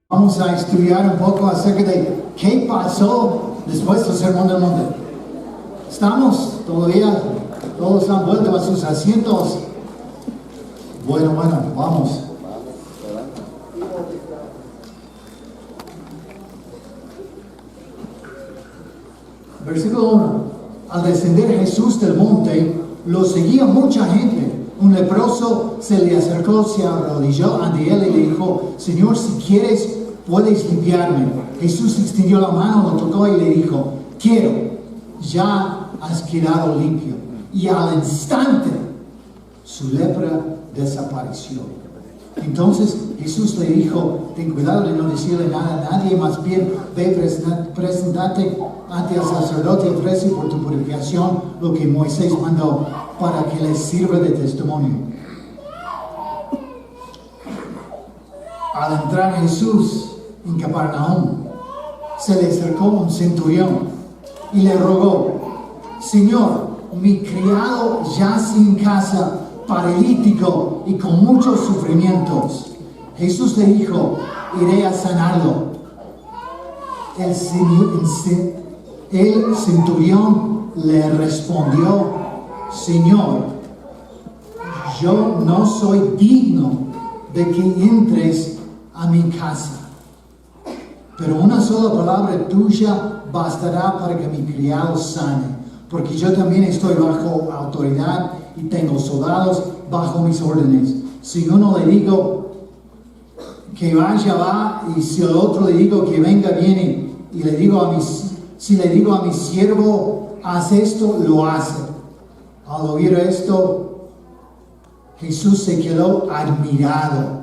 Vamos a estudiar un poco acerca de qué pasó después del Sermón del Monte. ¿Estamos todavía? ¿Todos han vuelto a sus asientos? Bueno, vamos. Versículo 1. Al descender Jesús del monte, lo seguía mucha gente. Un leproso se le acercó, se arrodilló ante él y le dijo: Señor, si quieres, puedes limpiarme. Jesús extendió la mano, lo tocó y le dijo: quiero, ya has quedado limpio. Y al instante su lepra desapareció. Entonces Jesús le dijo: ten cuidado de no decirle nada a nadie, más bien ve, preséntate ante el sacerdote y ofrece por tu purificación lo que Moisés mandó, para que les sirva de testimonio. Al entrar Jesús en Capernaum, se le acercó un centurión y le rogó: Señor, mi criado yace en casa, paralítico y con muchos sufrimientos. Jesús le dijo: iré a sanarlo. El centurión le respondió: Señor, yo no soy digno de que entres a mi casa, pero una sola palabra tuya bastará para que mi criado sane, porque yo también estoy bajo autoridad y tengo soldados bajo mis órdenes. Si uno le digo que vaya, va, y si al otro le digo que venga, viene, y si le digo a mi siervo, haz esto, lo hace. Al oír esto, Jesús se quedó admirado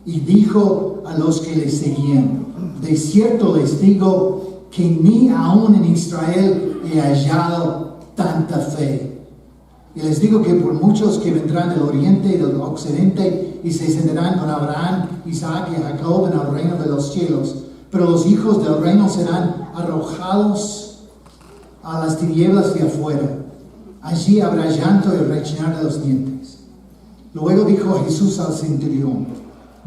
y dijo a los que le seguían: de cierto les digo que ni aún en Israel he hallado tanta fe. Y les digo que por muchos que vendrán del oriente y del occidente y se sentarán con Abraham, Isaac y Jacob en el reino de los cielos, pero los hijos del reino serán arrojados a las tinieblas de afuera. Allí habrá llanto y rechinar de los dientes. Luego dijo Jesús al centurión: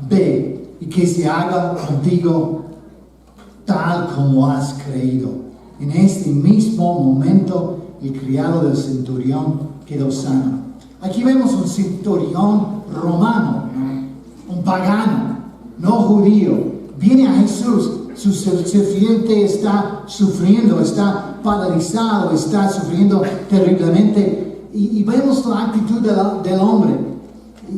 ve y que se haga contigo tal como has creído. En este mismo momento el criado del centurión quedó sano. Aquí vemos un centurión romano, un pagano, no judío. Viene a Jesús, su sirviente está sufriendo, está paralizado, está sufriendo terriblemente. Y vemos la actitud del hombre.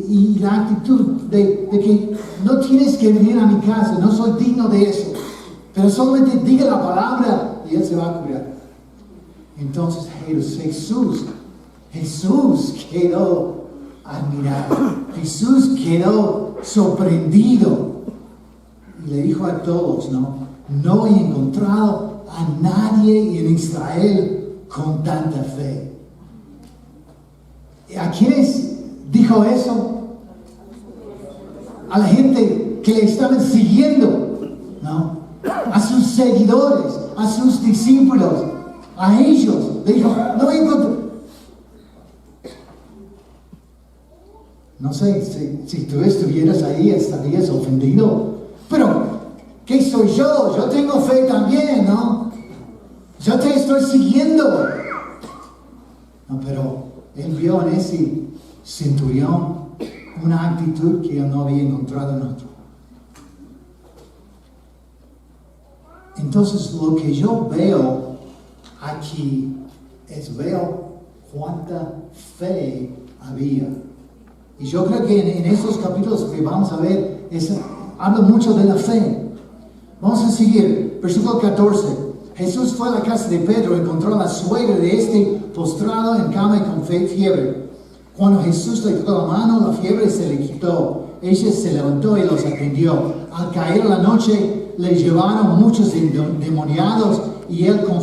Y la actitud de que no tienes que venir a mi casa, no soy digno de eso. Pero solamente diga la palabra y él se va a curar. Entonces Jesús quedó admirado. Jesús quedó sorprendido. Y le dijo a todos: no he encontrado a nadie en Israel con tanta fe. ¿A quiénes dijo eso? A la gente que le estaban siguiendo, ¿no? A sus seguidores, a sus discípulos, a ellos. Le dijo: no encontré. No sé, si tú estuvieras ahí, estarías ofendido. Pero, ¿qué soy yo? Yo tengo fe también, ¿no? Yo te estoy siguiendo. No, pero él vio en ese centurión una actitud que él no había encontrado en otro. Entonces, lo que yo veo aquí veo cuánta fe había. Y yo creo que en estos capítulos que vamos a ver, habla mucho de la fe. Vamos a seguir. Versículo 14. Jesús fue a la casa de Pedro, encontró a la suegra de este postrado en cama y con fiebre. Cuando Jesús le tocó la mano, la fiebre se le quitó. Ella se levantó y los atendió. Al caer la noche, le llevaron muchos endemoniados y él con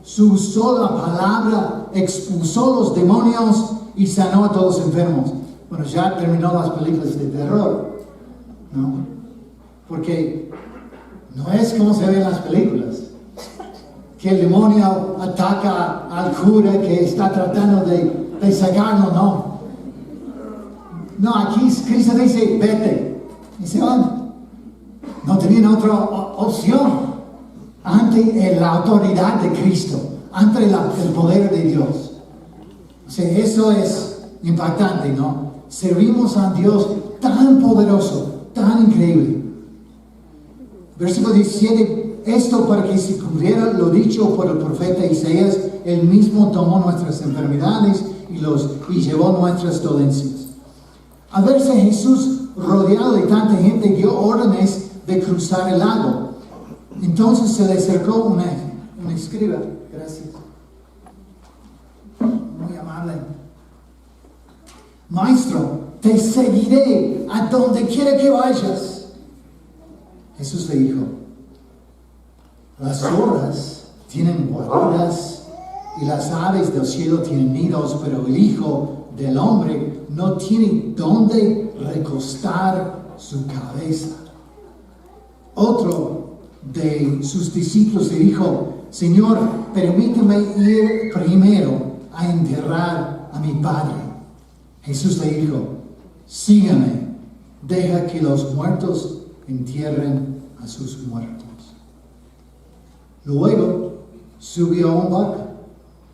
su sola palabra expulsó los demonios y sanó a todos los enfermos. Bueno, ya terminó las películas de terror, ¿no? Porque no es como se ve en las películas, que el demonio ataca al cura que está tratando de sacarlo, no. No, aquí Cristo dice, vete. Y se van. No tenían otra opción ante la autoridad de Cristo, ante el poder de Dios. O sea, eso es impactante, ¿no? Servimos a Dios tan poderoso, tan increíble. Versículo 17, esto para que se cumpliera lo dicho por el profeta Isaías, él mismo tomó nuestras enfermedades y llevó nuestras dolencias. Al verse Jesús rodeado de tanta gente, dio órdenes de cruzar el lago. Entonces se le acercó una escriba, gracias, muy amable. Maestro, te seguiré a donde quiera que vayas. Jesús le dijo, las zorras tienen guaridas y las aves del cielo tienen nidos, pero el Hijo del Hombre no tiene dónde recostar su cabeza. Otro de sus discípulos le dijo, Señor, permíteme ir primero a enterrar a mi Padre. Jesús le dijo, sígame, deja que los muertos entierren a sus muertos. Luego subió a un barco.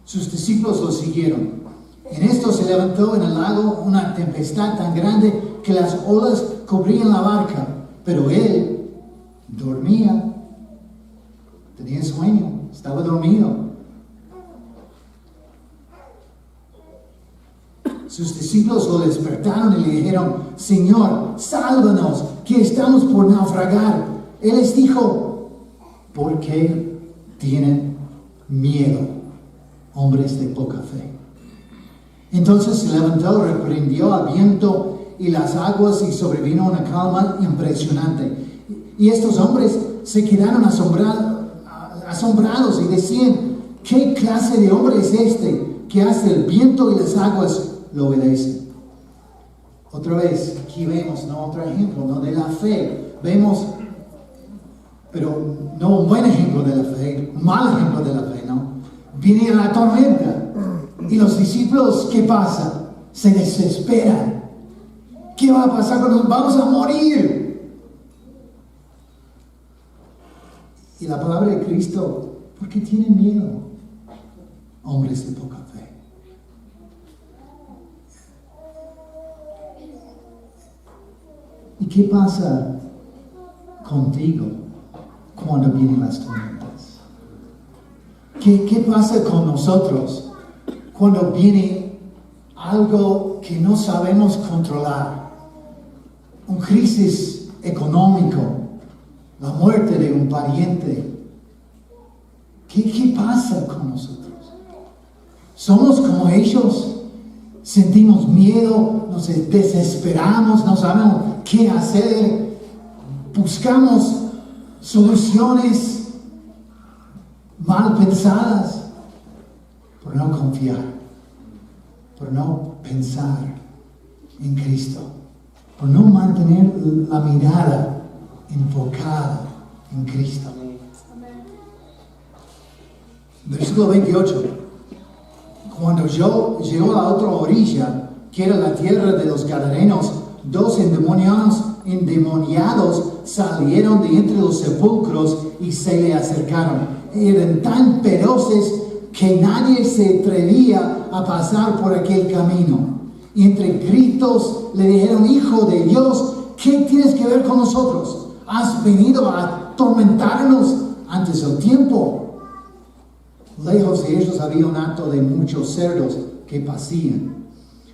Sus discípulos lo siguieron. En esto se levantó en el lago una tempestad tan grande que las olas cubrían la barca, pero él dormía, tenía sueño, estaba dormido. Sus discípulos lo despertaron y le dijeron, Señor, sálvanos, que estamos por naufragar. Él les dijo, ¿por qué tienen miedo, hombres de poca fe? Entonces se levantó, reprendió al viento y las aguas y sobrevino una calma impresionante. Y estos hombres se quedaron asombrados y decían, ¿qué clase de hombre es este que hace el viento y las aguas lo obedecen? Otra vez, aquí vemos, ¿no? Otro ejemplo, ¿no? De la fe. Vemos, pero no un buen ejemplo de la fe, un mal ejemplo de la fe, ¿no? Viene la tormenta y los discípulos, ¿qué pasa? Se desesperan. ¿Qué va a pasar con nosotros? Vamos a morir. Y la palabra de Cristo, ¿por qué tienen miedo? Hombres de poca fe. ¿Y qué pasa contigo cuando vienen las tormentas? ¿Qué pasa con nosotros cuando viene algo que no sabemos controlar? Un crisis económico, la muerte de un pariente. ¿Qué pasa con nosotros? ¿Somos como ellos? Sentimos miedo, nos desesperamos, no sabemos qué hacer, buscamos soluciones mal pensadas por no confiar, por no pensar en Cristo, por no mantener la mirada enfocada en Cristo. Versículo 28. Cuando yo llegó a la otra orilla, que era la tierra de los Gadarenos, dos endemoniados salieron de entre los sepulcros y se le acercaron. Eran tan feroces que nadie se atrevía a pasar por aquel camino. Y entre gritos le dijeron, Hijo de Dios, ¿qué tienes que ver con nosotros? ¿Has venido a atormentarnos antes del tiempo? Lejos de ellos había un hato de muchos cerdos que pasían.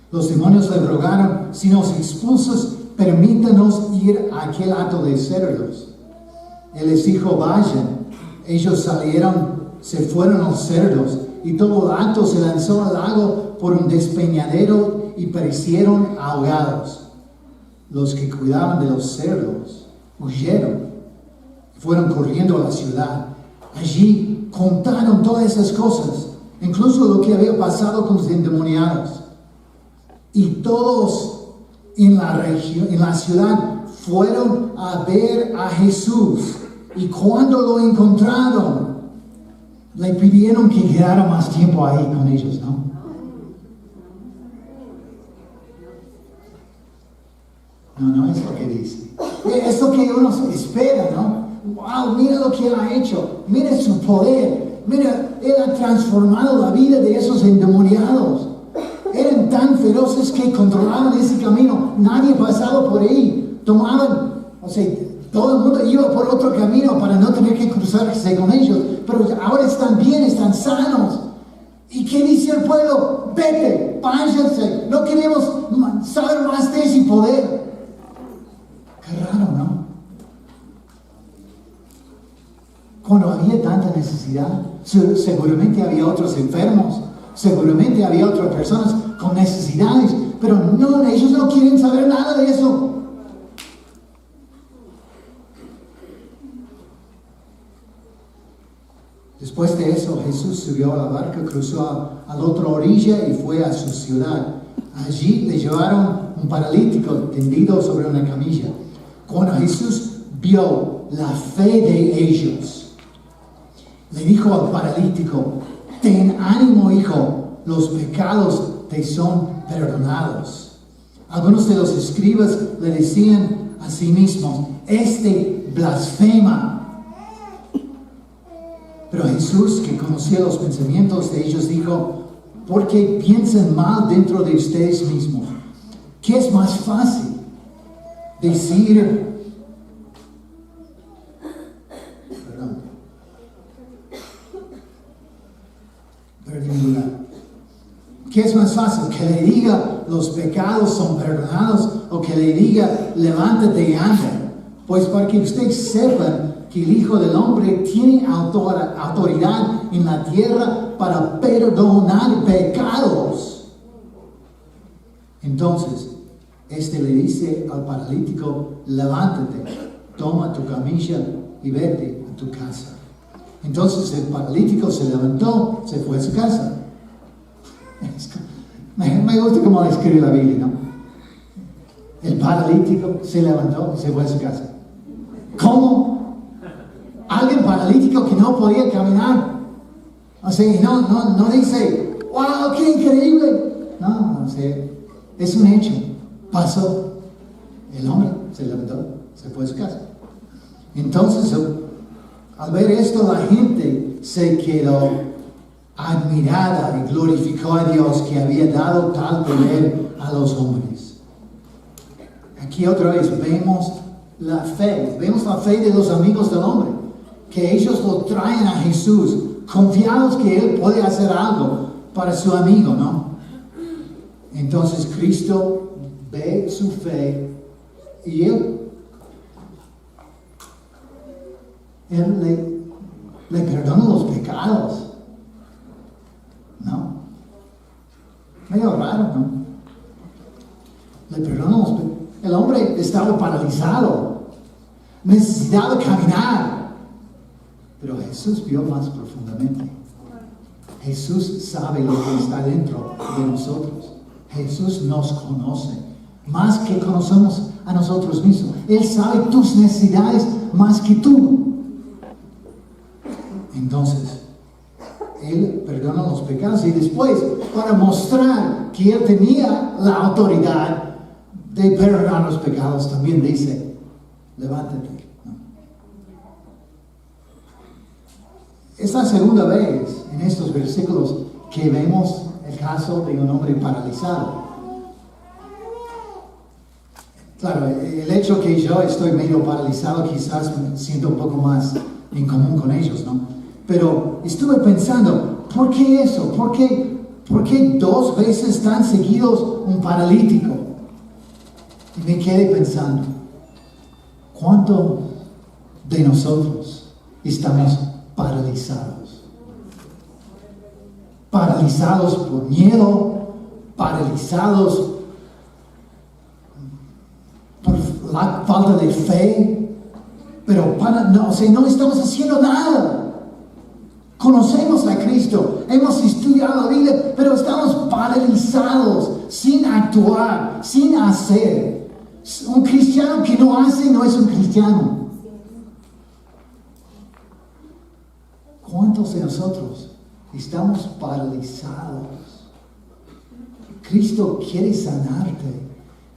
Los demonios le rogaron, si nos expulsas, permítanos ir a aquel hato de cerdos. Él les dijo, vayan. Ellos salieron, se fueron los cerdos, y todo el hato se lanzó al lago por un despeñadero y perecieron ahogados. Los que cuidaban de los cerdos huyeron, fueron corriendo a la ciudad. Allí contaron todas esas cosas, incluso lo que había pasado con los endemoniados. Y todos en la región, en la ciudad, fueron a ver a Jesús y cuando lo encontraron, le pidieron que quedara más tiempo ahí con ellos, ¿no? No es lo que dice. Es lo que uno espera, ¿no? Wow, mira lo que Él ha hecho. Mira su poder. Mira, Él ha transformado la vida de esos endemoniados. Eran tan feroces que controlaban ese camino. Nadie pasaba por ahí. Tomaban, todo el mundo iba por otro camino para no tener que cruzarse con ellos. Pero ahora están bien, están sanos. ¿Y qué dice el pueblo? Vete, váyanse. No queremos saber más de ese poder. Qué raro, ¿no? Cuando había tanta necesidad, seguramente había otros enfermos, seguramente había otras personas con necesidades, pero no, ellos no quieren saber nada de eso. Después de eso, Jesús subió a la barca, cruzó a la otra orilla y fue a su ciudad. Allí le llevaron un paralítico tendido sobre una camilla. Cuando Jesús vio la fe de ellos, le dijo al paralítico: ten ánimo, hijo, los pecados te son perdonados. Algunos de los escribas le decían a sí mismos: este blasfema. Pero Jesús, que conocía los pensamientos de ellos, dijo: ¿por qué piensan mal dentro de ustedes mismos? ¿Qué es más fácil? Decir, ¿qué es más fácil? ¿Que le diga los pecados son perdonados o que le diga levántate y anda? Pues para que ustedes sepan que el Hijo del Hombre tiene autoridad en la tierra para perdonar pecados. Entonces, le dice al paralítico: levántate, toma tu camilla y vete a tu casa. Entonces el paralítico se levantó, se fue a su casa. Me gusta cómo describe la Biblia, ¿no? El paralítico se levantó y se fue a su casa. ¿Cómo? Alguien paralítico que no podía caminar. No dice, wow, qué increíble. No, es un hecho. Pasó. El hombre se levantó, se fue a su casa. Entonces, al ver esto, la gente se quedó admirada y glorificó a Dios que había dado tal poder a los hombres. Aquí otra vez vemos la fe de los amigos del hombre, que ellos lo traen a Jesús, confiados que Él puede hacer algo para su amigo, ¿no? Entonces Cristo ve su fe y Él le perdona los pecados. ¿No? Medio raro, ¿no? Le perdona los pecados. El hombre estaba paralizado, necesitaba caminar. Pero Jesús vio más profundamente. Jesús sabe lo que está dentro de nosotros. Jesús nos conoce más que conocemos a nosotros mismos. Él sabe tus necesidades más que tú. Entonces, Él perdona los pecados y después, para mostrar que Él tenía la autoridad de perdonar los pecados, también dice: levántate. Es la segunda vez en estos versículos que vemos el caso de un hombre paralizado. Claro, el hecho que yo estoy medio paralizado quizás me siento un poco más en común con ellos, ¿no? Pero estuve pensando, ¿por qué eso? ¿Por qué 2 veces tan seguidos un paralítico? Y me quedé pensando, ¿cuánto de nosotros estamos paralizados? Paralizados por miedo, paralizados por la falta de fe, pero no estamos haciendo nada. Conocemos a Cristo, hemos estudiado la Biblia, pero estamos paralizados, sin actuar, sin hacer. Un cristiano que no hace no es un cristiano. ¿Cuántos de nosotros estamos paralizados? Cristo quiere sanarte.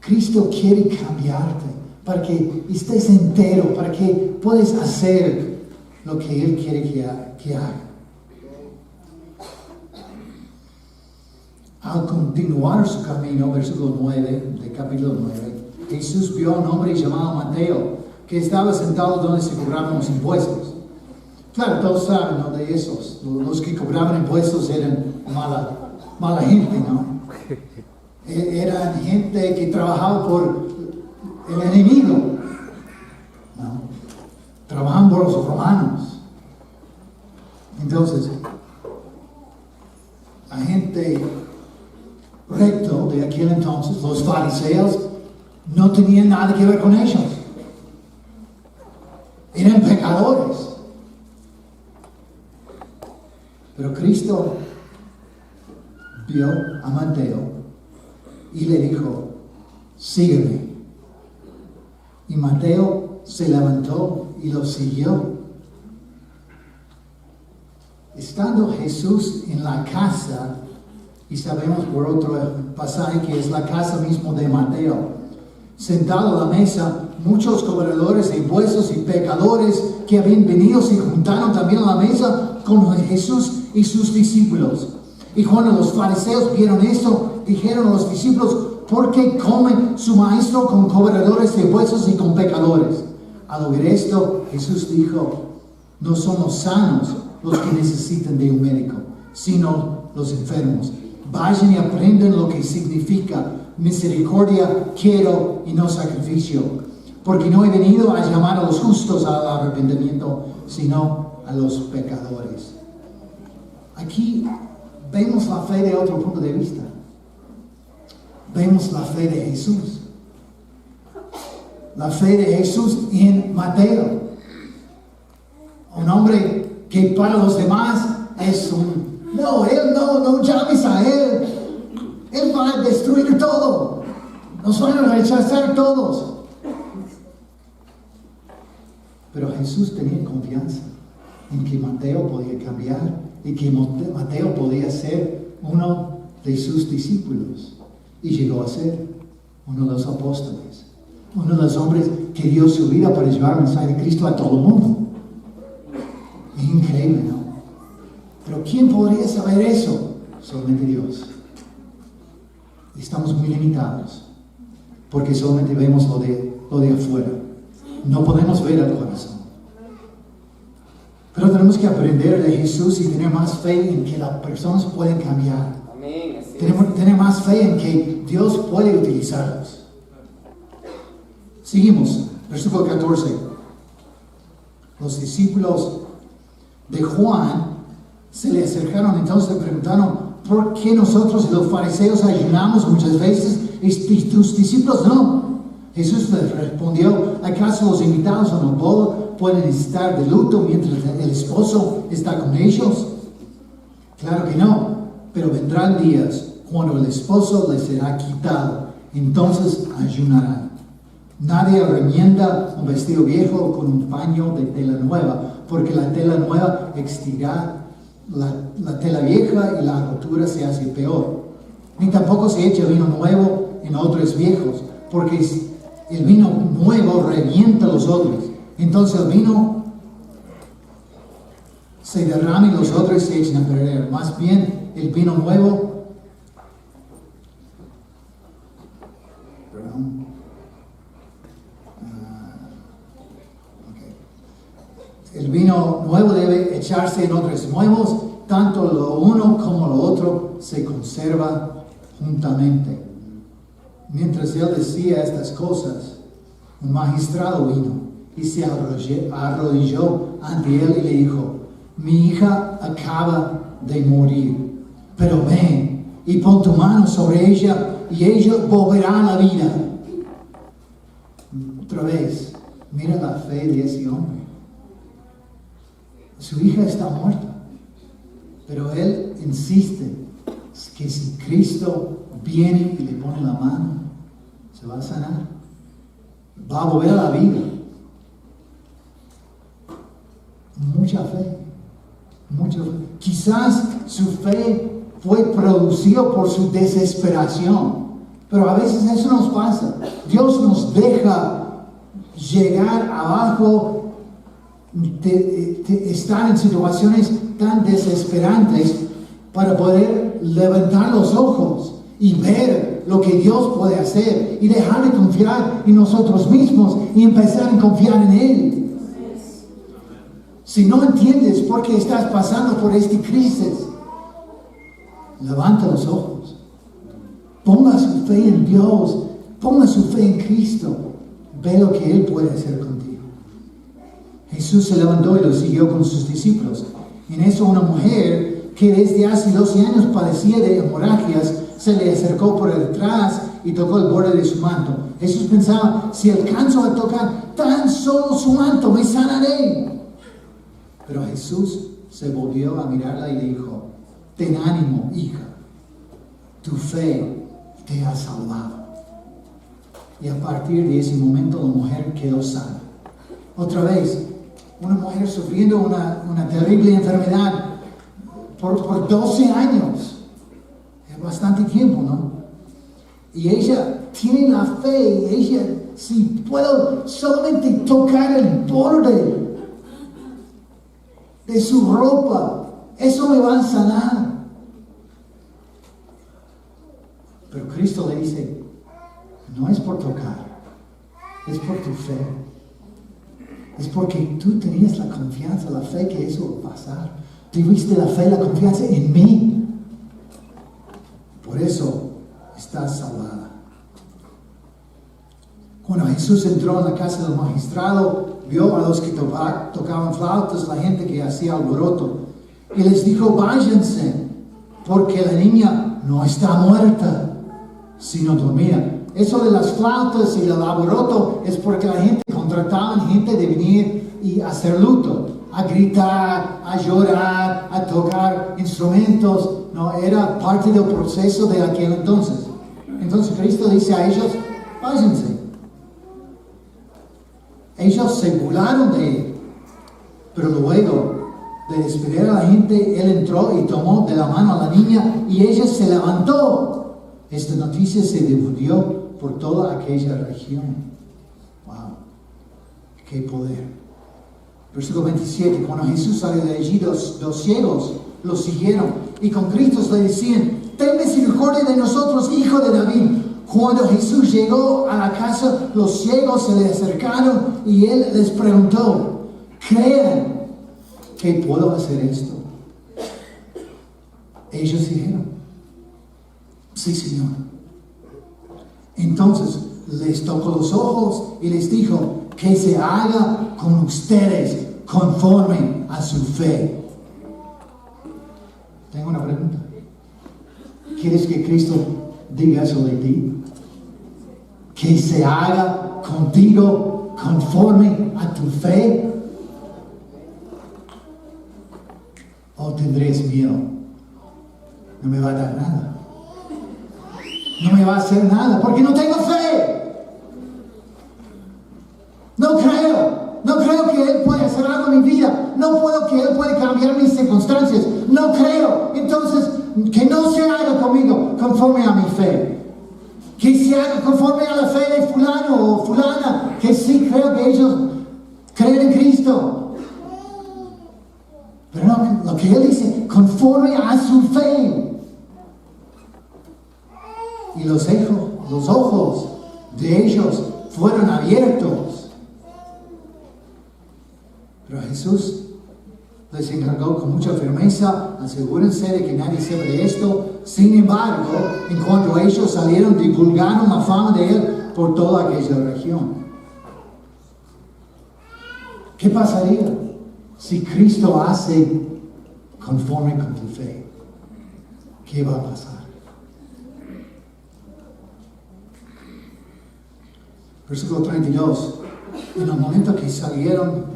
Cristo quiere cambiarte para que estés entero, para que puedas hacer lo que Él quiere que haga. Al continuar su camino, versículo 9 de capítulo 9, Jesús vio a un hombre llamado Mateo, que estaba sentado donde se cobraban los impuestos. Claro, todos saben, ¿no?, de esos. Los que cobraban impuestos eran mala gente, ¿no? Eran gente que trabajaba por el enemigo, ¿no? Trabajaban por los romanos. Entonces, la gente recto de aquel entonces, los fariseos, no tenían nada que ver con ellos. Eran pecadores. Pero Cristo vio a Mateo y le dijo, sígueme. Y Mateo se levantó y lo siguió. Estando Jesús en la casa, y sabemos por otro pasaje que es la casa mismo de Mateo, sentado a la mesa, muchos cobradores de impuestos y pecadores que habían venido se juntaron también a la mesa con Jesús y sus discípulos. Y cuando los fariseos vieron esto, dijeron a los discípulos, ¿por qué come su maestro con cobradores de impuestos y con pecadores? Al oír esto, Jesús dijo, no son los sanos los que necesitan de un médico, sino los enfermos. Vayan y aprendan lo que significa misericordia quiero y no sacrificio, porque no he venido a llamar a los justos al arrepentimiento, sino a los pecadores. Aquí vemos la fe de otro punto de vista. Vemos la fe de Jesús. La fe de Jesús en Mateo. Un hombre que para los demás es él no llames a él. Él va a destruir todo. Nos van a rechazar todos. Pero Jesús tenía confianza en que Mateo podía cambiar y que Mateo podía ser uno de sus discípulos. Y llegó a ser uno de los apóstoles. Uno de los hombres que dio su vida para llevar el mensaje de Cristo a todo el mundo. Es increíble, ¿no? Pero ¿quién podría saber eso? Solamente Dios. Estamos muy limitados, porque solamente vemos lo de afuera. No podemos ver el corazón. Pero tenemos que aprender de Jesús y tener más fe en que las personas pueden cambiar. Amén. Tener más fe en que Dios puede utilizarlos. Seguimos, versículo 14. Los discípulos de Juan se le acercaron entonces y preguntaron, ¿por qué nosotros los fariseos ayunamos muchas veces y tus discípulos no? Jesús les respondió, ¿acaso los invitados a una boda pueden estar de luto mientras el esposo está con ellos? Claro que no, pero vendrán días cuando el esposo les será quitado, entonces ayunarán. Nadie remienda un vestido viejo con un paño de tela nueva, porque la tela nueva extirá la tela vieja y la rotura se hace peor. Ni tampoco se echa vino nuevo en odres viejos, porque el vino nuevo revienta los odres. Entonces el vino se derrama y los odres se echan a perder. Más bien el vino nuevo El vino nuevo debe echarse en odres nuevos, tanto lo uno como lo otro se conserva juntamente. Mientras él decía estas cosas, un magistrado vino y se arrodilló ante él y le dijo, mi hija acaba de morir, pero ven y pon tu mano sobre ella y ella volverá a la vida. Otra vez, mira la fe de ese hombre. Su hija está muerta, pero él insiste que si Cristo viene y le pone la mano, se va a sanar. va a volver a la vida. Mucha fe. Mucha fe. Quizás su fe fue producida por su desesperación. Pero a veces eso nos pasa. Dios nos deja llegar abajo, estar en situaciones tan desesperantes para poder levantar los ojos y ver lo que Dios puede hacer y dejar de confiar en nosotros mismos y empezar a confiar en Él. Si no entiendes por qué estás pasando por esta crisis, levanta los ojos. Ponga su fe en Dios. Ponga su fe en Cristo. Ve lo que Él puede hacer contigo. Jesús se levantó y lo siguió con sus discípulos. En eso una mujer que desde hace 12 años padecía de hemorragias se le acercó por detrás y tocó el borde de su manto. Jesús pensaba, si alcanzo a tocar tan solo su manto, me sanaré. Pero Jesús se volvió a mirarla y le dijo, ten ánimo, hija, tu fe te ha salvado. Y a partir de ese momento la mujer quedó sana. Otra vez, una mujer sufriendo una terrible enfermedad por 12 años. Es bastante tiempo, ¿no? Y ella tiene la fe, y ella, si puedo solamente tocar el borde de su ropa, eso me va a sanar. Pero Cristo le dice, no es por tocar, es por tu fe. Es porque tú tenías la confianza, la fe que eso va a pasar. Tuviste la fe, la confianza en mí. Por eso estás salvada. Cuando Jesús entró en la casa del magistrado, vio a los que tocaban flautas, la gente que hacía alboroto, y les dijo, váyanse, porque la niña no está muerta, sino dormida. Eso de las flautas y el alboroto es porque la gente contrataban gente de venir y hacer luto, a gritar, a llorar, a tocar instrumentos. No, era parte del proceso de aquel entonces. Entonces Cristo dice a ellos, váyanse. Ellos se burlaron de él, pero luego de despedir a la gente, él entró y tomó de la mano a la niña y ella se levantó. Esta noticia se difundió por toda aquella región. Wow, qué poder. Versículo 27, cuando Jesús salió de allí, dos ciegos lo siguieron y con gritos le decían, ten misericordia de nosotros, hijo de David. Cuando Jesús llegó a la casa, los ciegos se le acercaron y él les preguntó, ¿creen que puedo hacer esto? Ellos dijeron, sí, Señor. Entonces les tocó los ojos y les dijo, que se haga con ustedes conforme a su fe. Tengo una pregunta. ¿Quieres que Cristo diga eso de ti? Que se haga contigo conforme a tu fe. ¿O tendréis miedo? No me va a dar nada. No me va a hacer nada porque no tengo fe. No creo que Él puede hacer algo en mi vida. No puedo que Él puede cambiar mis circunstancias. No creo. Entonces, que no se haga conmigo conforme a mi fe. Que se haga conforme a la fe de fulano o fulana, que sí creo que ellos creen en Cristo. Pero no, lo que Él dice, conforme a su fe. Y los ojos de ellos fueron abiertos. Pero Jesús les encargó con mucha firmeza, asegúrense de que nadie sepa de esto. Sin embargo, en cuanto ellos salieron, divulgaron la fama de Él por toda aquella región. ¿Qué pasaría si Cristo hace conforme con tu fe? ¿Qué va a pasar? Versículo 32. En el momento que salieron,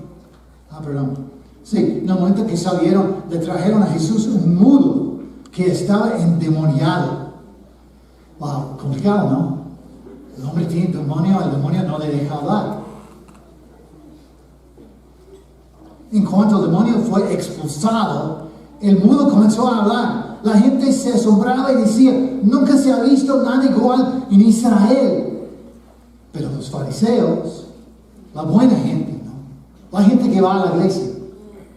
en el momento que salieron, le trajeron a Jesús un mudo que estaba endemoniado. Wow, complicado, ¿no? El hombre tiene demonio, el demonio no le deja hablar. En cuanto el demonio fue expulsado, el mudo comenzó a hablar. La gente se asombraba y decía, nunca se ha visto nada igual en Israel. Pero los fariseos, la buena gente, ¿no? La gente que va a la iglesia,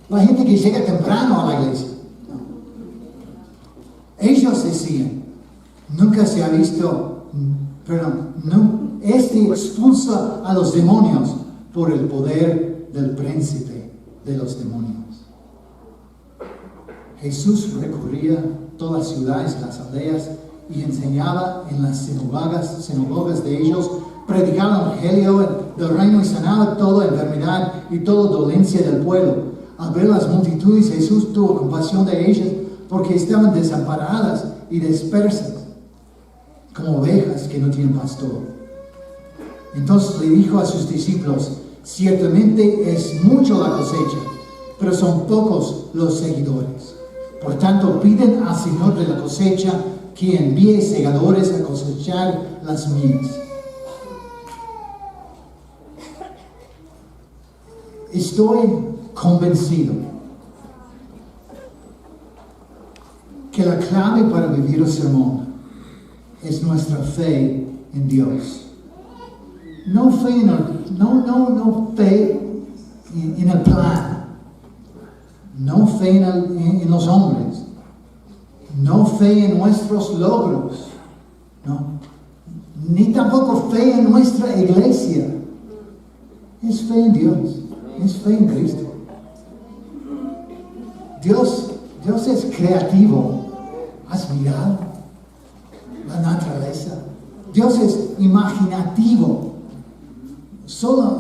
la gente que llega temprano a la iglesia, ¿no? Ellos decían, nunca se ha visto, este expulsa a los demonios por el poder del príncipe de los demonios. Jesús recorría todas las ciudades, las aldeas, y enseñaba en las sinagogas de ellos, predicaba el evangelio del reino y sanaba toda enfermedad y toda dolencia del pueblo. Al ver las multitudes, Jesús tuvo compasión de ellas porque estaban desamparadas y dispersas, como ovejas que no tienen pastor. Entonces le dijo a sus discípulos, ciertamente es mucho la cosecha, pero son pocos los seguidores. Por tanto, piden al Señor de la cosecha que envíe segadores a cosechar las mies. Estoy convencido que la clave para vivir el sermón es nuestra fe en Dios. No fe en el plan. No fe en los hombres. No fe en nuestros logros. No. Ni tampoco fe en nuestra iglesia. Es fe en Dios. Es fe en Cristo. Dios es creativo. ¿Has mirado la naturaleza? Dios es imaginativo. Solo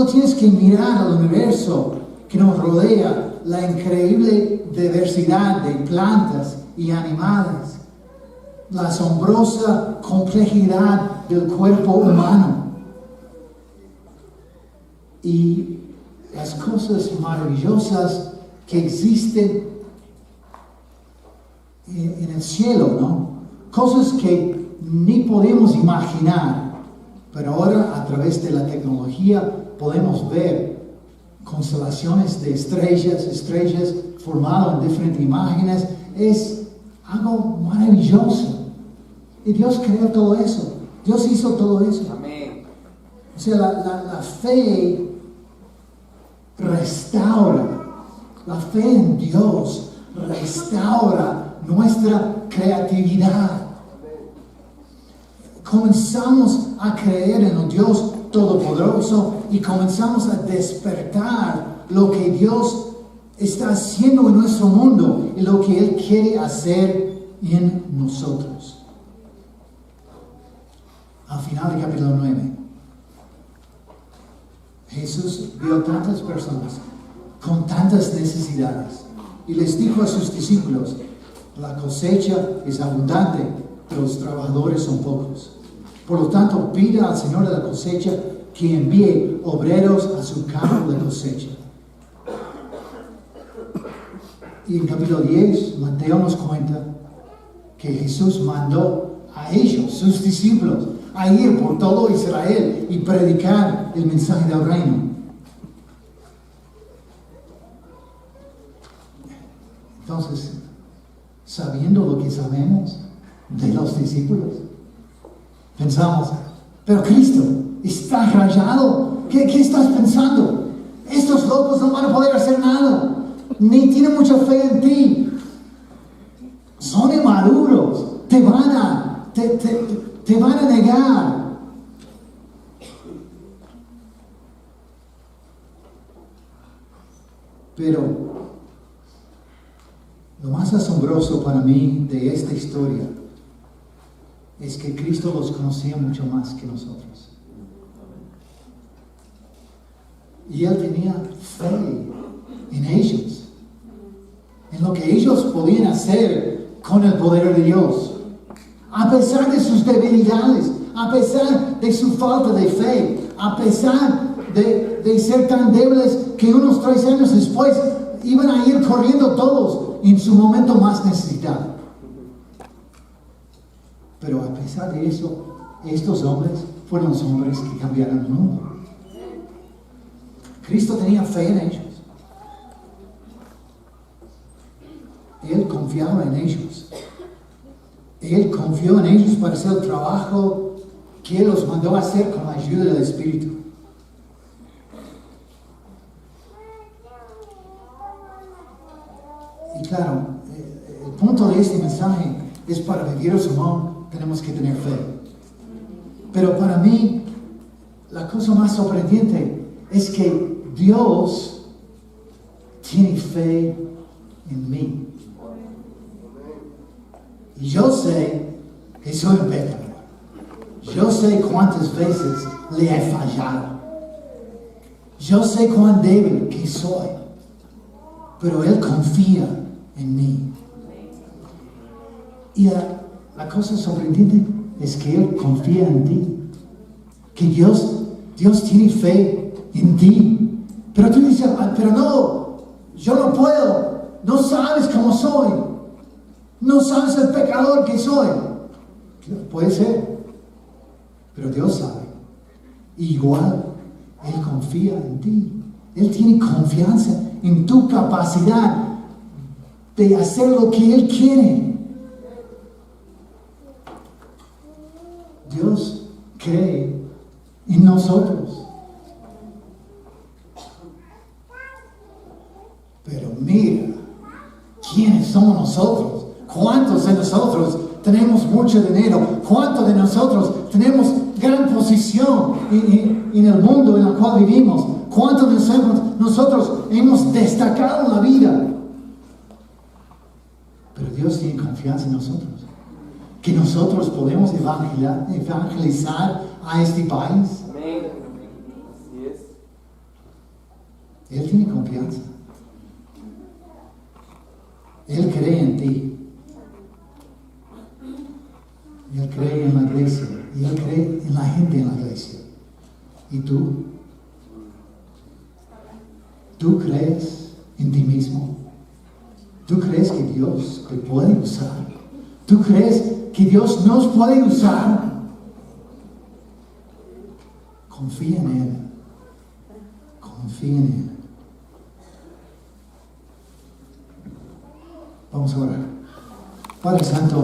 tienes que mirar al universo que nos rodea, la increíble diversidad de plantas y animales, la asombrosa complejidad del cuerpo humano y las cosas maravillosas que existen en el cielo, ¿no? Cosas que ni podemos imaginar, pero ahora a través de la tecnología podemos ver constelaciones de estrellas formadas en diferentes imágenes. Es algo maravilloso. Y Dios creó todo eso. Dios hizo todo eso. Amén. O sea, la fe restaura. La fe en Dios restaura nuestra creatividad. Comenzamos a creer en un Dios todopoderoso y comenzamos a despertar lo que Dios está haciendo en nuestro mundo y lo que Él quiere hacer en nosotros. Al final del capítulo 9, Jesús vio tantas personas con tantas necesidades y les dijo a sus discípulos, la cosecha es abundante, pero los trabajadores son pocos. Por lo tanto, pida al Señor de la cosecha que envíe obreros a su campo de cosecha. Y en capítulo 10, Mateo nos cuenta que Jesús mandó a ellos, sus discípulos, a ir por todo Israel y predicar el mensaje del reino. Entonces, sabiendo lo que sabemos de los discípulos, pensamos, pero Cristo está rayado. ¿Qué estás pensando? Estos locos no van a poder hacer nada. Ni tienen mucha fe en ti. Son inmaduros. Te van a negar. Pero lo más asombroso para mí de esta historia es que Cristo los conocía mucho más que nosotros. Y Él tenía fe en ellos, en lo que ellos podían hacer con el poder de Dios. A pesar de sus debilidades, a pesar de su falta de fe, a pesar de ser tan débiles que unos 3 años después iban a ir corriendo todos en su momento más necesitado. Pero a pesar de eso, estos hombres fueron los hombres que cambiaron el mundo. Cristo tenía fe en ellos. Él confiaba en ellos. Él confió en ellos para hacer el trabajo que Él los mandó a hacer con la ayuda del Espíritu. Y claro, el punto de este mensaje es para vivir su amor, tenemos que tener fe. Pero para mí, la cosa más sorprendente es que Dios tiene fe en mí. Y yo sé que soy un pecador. Yo sé cuántas veces le he fallado. Yo sé cuán débil que soy. Pero Él confía en mí. Y la cosa sorprendente es que Él confía en ti. Que Dios tiene fe en ti. Pero tú dices, pero no, yo no puedo. No sabes cómo soy. No sabes el pecador que soy. Puede ser. Pero Dios sabe. Igual, Él confía en ti. Él tiene confianza en tu capacidad de hacer lo que Él quiere. Dios cree en nosotros. Pero mira, ¿quiénes somos nosotros? ¿Cuántos de nosotros tenemos mucho dinero? ¿Cuántos de nosotros tenemos gran posición en el mundo en el cual vivimos? ¿Cuántos de nosotros hemos destacado en la vida? Pero Dios tiene confianza en nosotros. Que nosotros podemos evangelizar a este país. Amén. Así es. Él tiene confianza. Él cree en ti. Él cree en la iglesia. Y Él cree en la gente en la iglesia. ¿Y tú? ¿Tú crees en ti mismo? ¿Tú crees que Dios te puede usar? ¿Tú crees que Dios nos puede usar? Confía en Él. Confía en Él. Vamos a orar. Padre Santo.